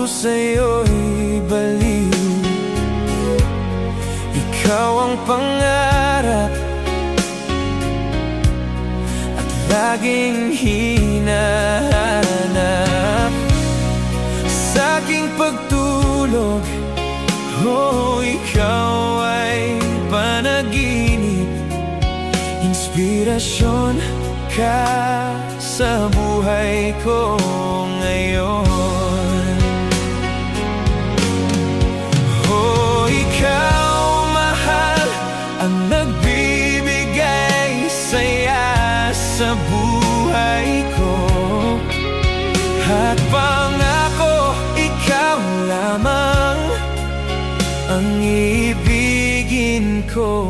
puso sa'yo'y baliw. Ikaw ang pangarap at laging hinahanap sa aking pagtulog. Oh, ikaw ay panaginip, inspirasyon ka sa buhay ko ngayon. Oh, ikaw mahal, ang nagbibigay saya sa buhay ko. At pangako, ikaw lamang ang ibigin ko.